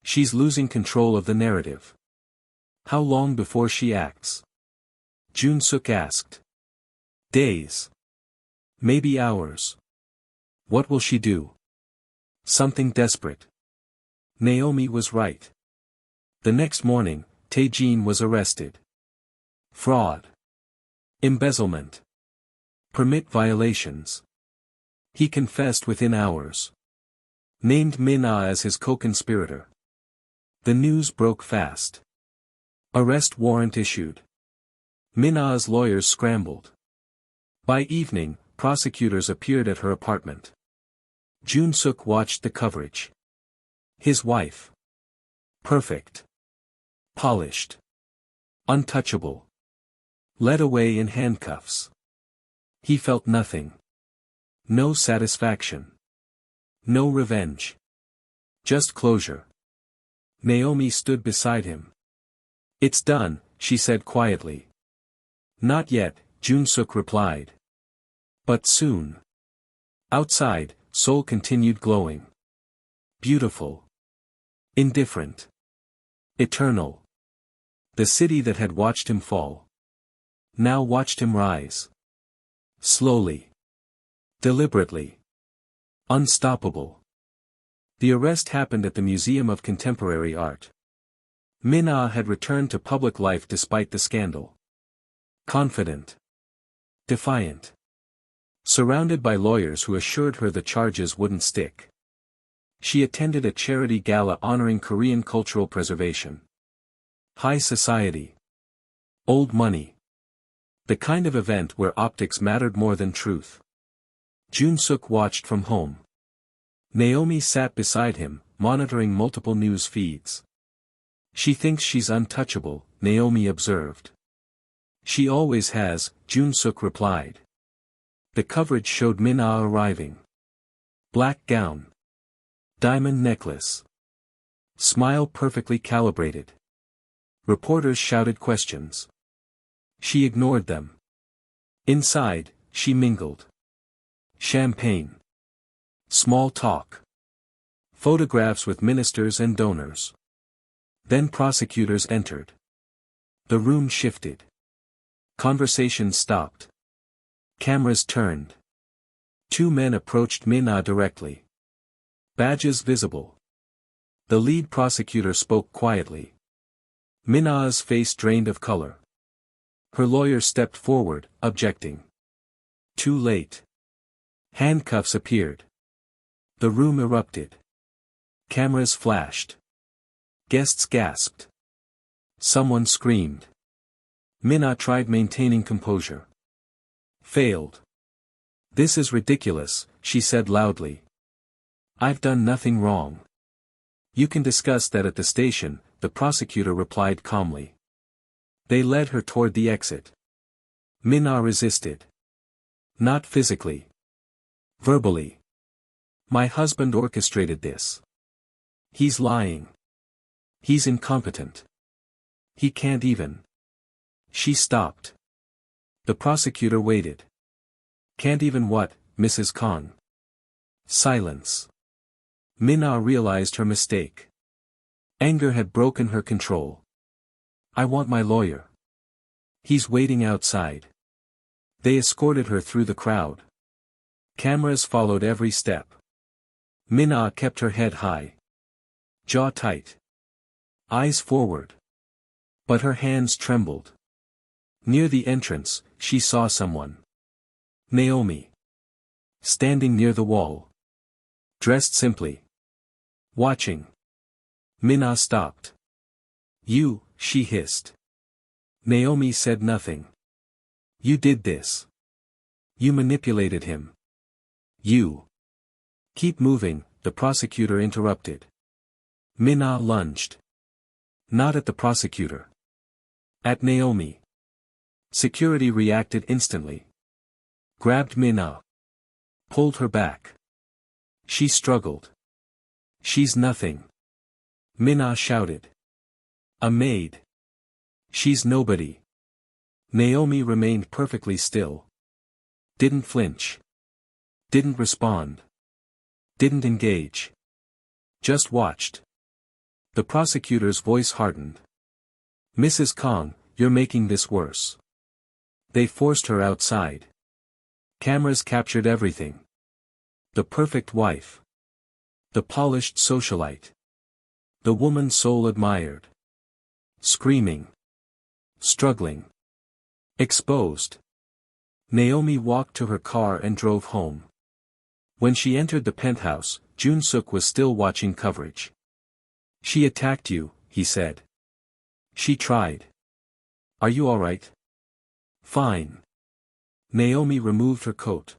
She's losing control of the narrative. How long before she acts? Jun-suk asked. Days. Maybe hours. What will she do? Something desperate. Naomi was right. The next morning, Tae-jin was arrested. Fraud. Embezzlement. Permit violations. He confessed within hours. Named Minna as his co-conspirator. The news broke fast. Arrest warrant issued. Minna's lawyers scrambled. By evening, prosecutors appeared at her apartment. Jun-suk watched the coverage. His wife. Perfect. Polished. Untouchable. Led away in handcuffs. He felt nothing. No satisfaction. No revenge. Just closure. Naomi stood beside him. It's done, she said quietly. Not yet, Jun-suk replied. But soon. Outside, Seoul continued glowing. Beautiful. Indifferent. Eternal. The city that had watched him fall. Now watched him rise. Slowly. Deliberately. Unstoppable. The arrest happened at the Museum of Contemporary Art. Minna had returned to public life despite the scandal. Confident. Defiant. Surrounded by lawyers who assured her the charges wouldn't stick. She attended a charity gala honoring Korean cultural preservation. High society. Old money. The kind of event where optics mattered more than truth. Jun-suk watched from home. Naomi sat beside him, monitoring multiple news feeds. She thinks she's untouchable, Naomi observed. She always has, Jun-suk replied. The coverage showed Mina arriving. Black gown. Diamond necklace. Smile perfectly calibrated. Reporters shouted questions. She ignored them. Inside, she mingled. Champagne. Small talk. Photographs with ministers and donors. Then prosecutors entered. The room shifted. Conversation stopped. Cameras turned. Two men approached Mina directly. Badges visible. The lead prosecutor spoke quietly. Mina's face drained of color. Her lawyer stepped forward, objecting. Too late. Handcuffs appeared. The room erupted. Cameras flashed. Guests gasped. Someone screamed. Mina tried maintaining composure. Failed. This is ridiculous, she said loudly. I've done nothing wrong. You can discuss that at the station, the prosecutor replied calmly. They led her toward the exit. Mina resisted. Not physically. Verbally. My husband orchestrated this. He's lying. He's incompetent. He can't even. She stopped. The prosecutor waited. Can't even what, Mrs. Khan? Silence. Mina realized her mistake. Anger had broken her control. I want my lawyer. He's waiting outside. They escorted her through the crowd. Cameras followed every step. Mina kept her head high. Jaw tight. Eyes forward. But her hands trembled. Near the entrance, she saw someone. Naomi. Standing near the wall. Dressed simply. Watching. Mina stopped. You, she hissed. Naomi said nothing. You did this. You manipulated him. You. Keep moving, the prosecutor interrupted. Mina lunged. Not at the prosecutor. At Naomi. Security reacted instantly. Grabbed Mina. Pulled her back. She struggled. She's nothing. Mina shouted. A maid. She's nobody. Naomi remained perfectly still. Didn't flinch. Didn't respond. Didn't engage. Just watched. The prosecutor's voice hardened. Mrs. Kong, you're making this worse. They forced her outside. Cameras captured everything. The perfect wife. The polished socialite. The woman soul admired. Screaming. Struggling. Exposed. Naomi walked to her car and drove home. When she entered the penthouse, Jun-suk was still watching coverage. She attacked you, he said. She tried. Are you alright? Fine. Naomi removed her coat.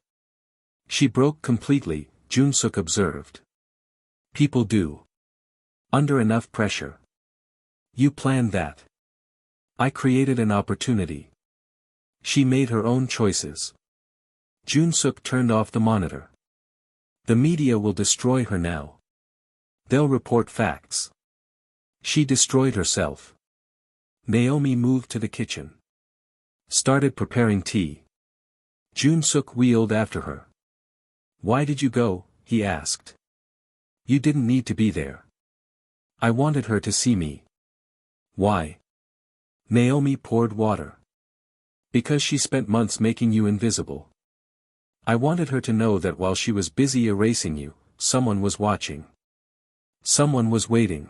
She broke completely, Jun-suk observed. People do. Under enough pressure. You planned that. I created an opportunity. She made her own choices. Jun-suk turned off the monitor. The media will destroy her now. They'll report facts. She destroyed herself. Naomi moved to the kitchen. Started preparing tea. Jun-suk wheeled after her. Why did you go? He asked. You didn't need to be there. I wanted her to see me. Why? Naomi poured water. Because she spent months making you invisible. I wanted her to know that while she was busy erasing you, someone was watching. Someone was waiting.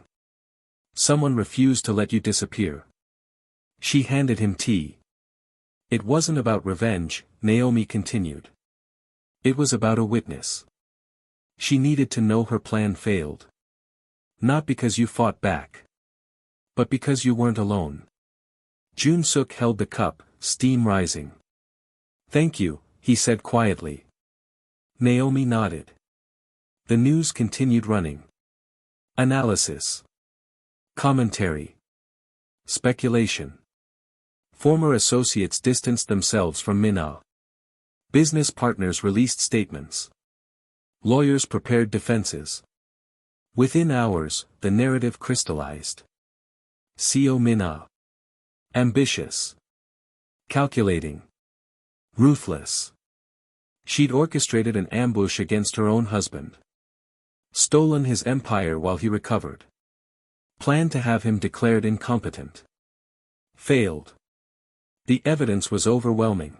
Someone refused to let you disappear. She handed him tea. It wasn't about revenge, Naomi continued. It was about a witness. She needed to know her plan failed. Not because you fought back. But because you weren't alone. Jun-suk held the cup, steam rising. Thank you, he said quietly. Naomi nodded. The news continued running. Analysis. Commentary. Speculation. Former associates distanced themselves from Mina. Business partners released statements. Lawyers prepared defenses. Within hours, the narrative crystallized. Co Mina. Ambitious. Calculating. Ruthless. She'd orchestrated an ambush against her own husband. Stolen his empire while he recovered. Planned to have him declared incompetent. Failed. The evidence was overwhelming.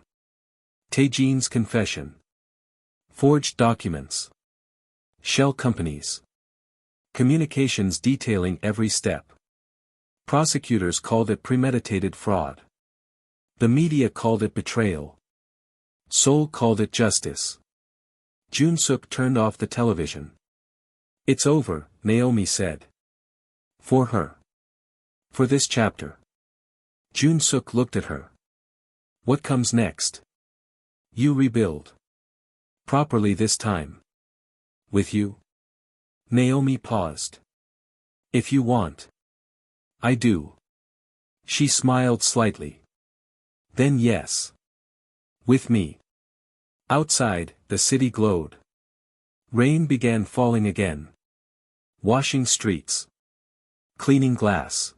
Taejin's confession. Forged documents. Shell companies. Communications detailing every step. Prosecutors called it premeditated fraud. The media called it betrayal. Seoul called it justice. Jun-suk turned off the television. "It's over," Naomi said. For her. For this chapter. Jun-suk looked at her. "What comes next?" "You rebuild. Properly this time." "With you?" Naomi paused. "If you want." "I do." She smiled slightly. "Then yes. With me." Outside, the city glowed. Rain began falling again. Washing streets. Cleaning glass.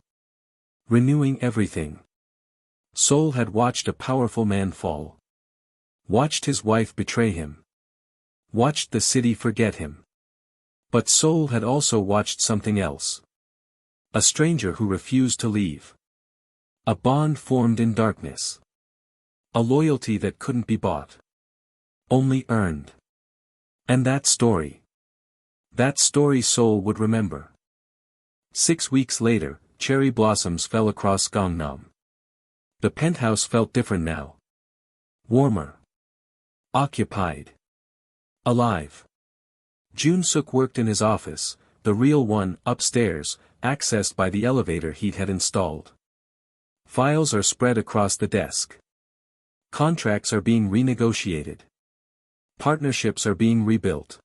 Renewing everything. Seoul had watched a powerful man fall. Watched his wife betray him. Watched the city forget him. But Seoul had also watched something else. A stranger who refused to leave. A bond formed in darkness. A loyalty that couldn't be bought. Only earned. And that story. That story Seoul would remember. 6 weeks later, cherry blossoms fell across Gangnam. The penthouse felt different now. Warmer. Occupied. Alive. Jun-suk worked in his office, the real one, upstairs, accessed by the elevator he had installed. Files are spread across the desk. Contracts are being renegotiated. Partnerships are being rebuilt.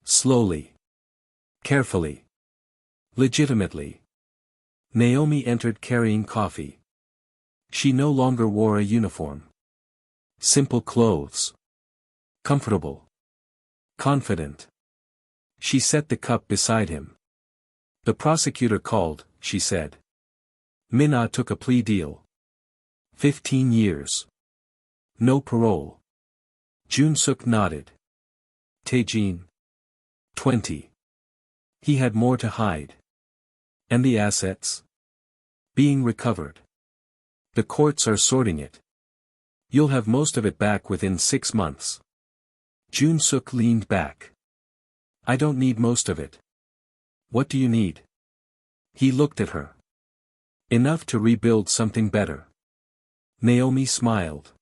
Slowly. Carefully. Legitimately. Naomi entered carrying coffee. She no longer wore a uniform. Simple clothes. Comfortable. Confident. She set the cup beside him. "The prosecutor called," she said. "Minna took a plea deal. 15 years. No parole." Jun-suk nodded. "Taejin?" 20. He had more to hide. "And the assets?" "Being recovered. The courts are sorting it. You'll have most of it back within 6 months." Jun-suk leaned back. "I don't need most of it." "What do you need?" He looked at her. "Enough to rebuild something better." Naomi smiled.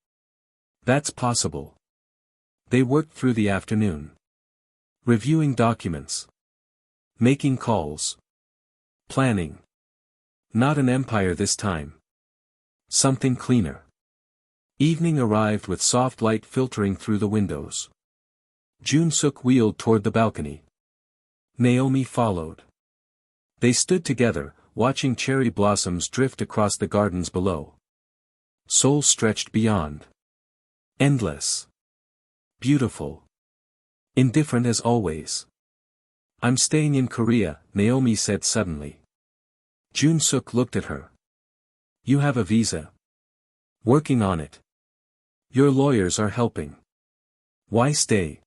"That's possible." They worked through the afternoon. Reviewing documents. Making calls. Planning. Not an empire this time. Something cleaner. Evening arrived with soft light filtering through the windows. Jun-suk wheeled toward the balcony. Naomi followed. They stood together, watching cherry blossoms drift across the gardens below. Seoul stretched beyond. Endless. Beautiful. Indifferent as always. "I'm staying in Korea," Naomi said suddenly. Jun-suk looked at her. "You have a visa?" "Working on it." "Your lawyers are helping." "Why stay?"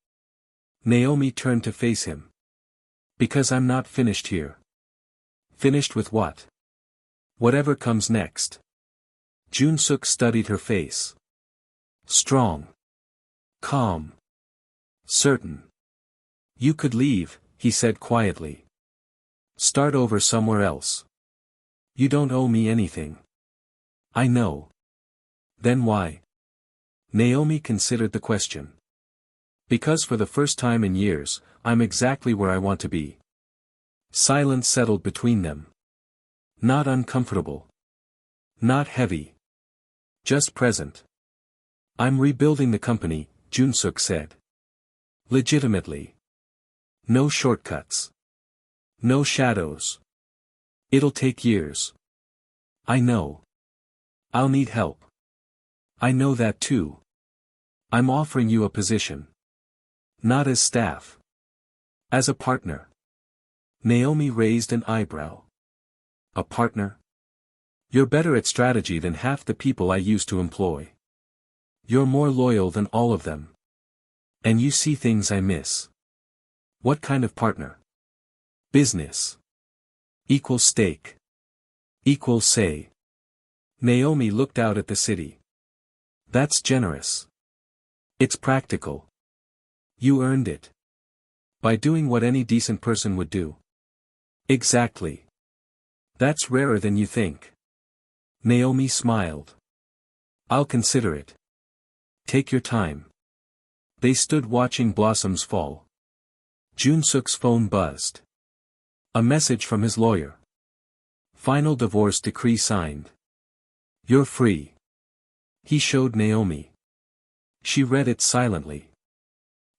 Naomi turned to face him. "Because I'm not finished here." "Finished with what?" "Whatever comes next." Jun-suk studied her face. Strong. Calm. Certain. "You could leave," he said quietly. "Start over somewhere else. You don't owe me anything." "I know." "Then why?" Naomi considered the question. "Because for the first time in years, I'm exactly where I want to be." Silence settled between them. Not uncomfortable. Not heavy. Just present. "I'm rebuilding the company," Jun-suk said. Legitimately. No shortcuts. No shadows. It'll take years. "I know. I'll need help." "I know that too." I'm offering you a position. Not as staff. As a partner. Naomi raised an eyebrow. A partner? You're better at strategy than half the people I used to employ. You're more loyal than all of them. And you see things I miss. What kind of partner? Business. Equal stake. Equal say. Naomi looked out at the city. That's generous. It's practical. You earned it. By doing what any decent person would do. Exactly. That's rarer than you think. Naomi smiled. I'll consider it. Take your time. They stood watching blossoms fall. Jun-suk's phone buzzed. A message from his lawyer. Final divorce decree signed. You're free. He showed Naomi. She read it silently.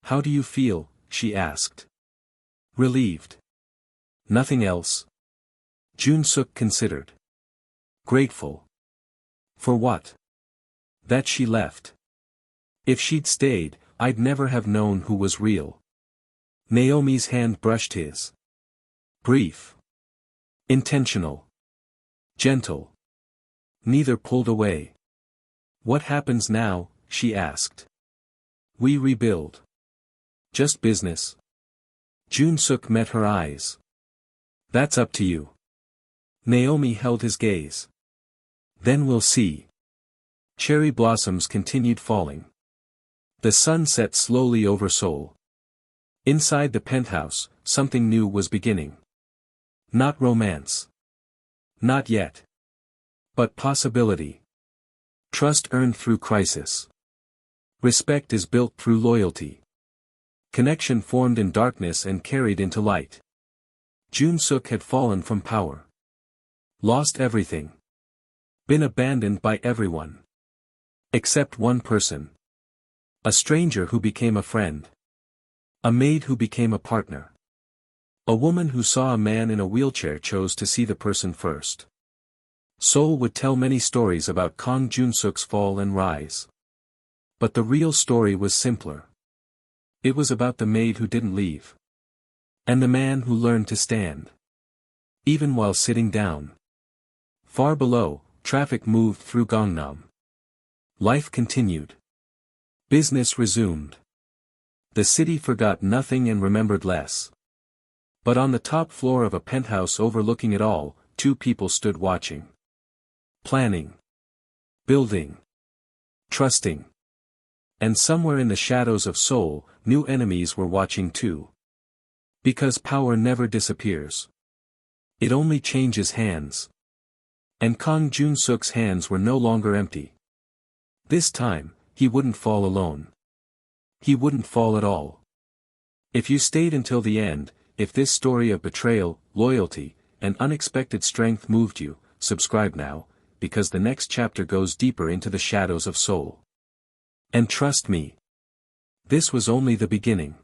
How do you feel? She asked. Relieved. Nothing else? Jun-suk considered. Grateful. For what? That she left. If she'd stayed, I'd never have known who was real. Naomi's hand brushed his. Brief. Intentional. Gentle. Neither pulled away. What happens now? She asked. We rebuild. Just business. Jun-suk met her eyes. That's up to you. Naomi held his gaze. Then we'll see. Cherry blossoms continued falling. The sun set slowly over Seoul. Inside the penthouse, something new was beginning. Not romance. Not yet. But possibility. Trust earned through crisis. Respect is built through loyalty. Connection formed in darkness and carried into light. Jun-suk had fallen from power. Lost everything. Been abandoned by everyone. Except one person. A stranger who became a friend. A maid who became a partner. A woman who saw a man in a wheelchair chose to see the person first. Seoul would tell many stories about Kang Jun-suk's fall and rise. But the real story was simpler. It was about the maid who didn't leave. And the man who learned to stand. Even while sitting down. Far below, traffic moved through Gangnam. Life continued. Business resumed. The city forgot nothing and remembered less. But on the top floor of a penthouse overlooking it all, two people stood watching. Planning. Building. Trusting. And somewhere in the shadows of Seoul, new enemies were watching too. Because power never disappears. It only changes hands. And Kang Jun-suk's hands were no longer empty. This time, he wouldn't fall alone. He wouldn't fall at all. If you stayed until the end, if this story of betrayal, loyalty, and unexpected strength moved you, subscribe now, because the next chapter goes deeper into the shadows of Seoul. And trust me. This was only the beginning.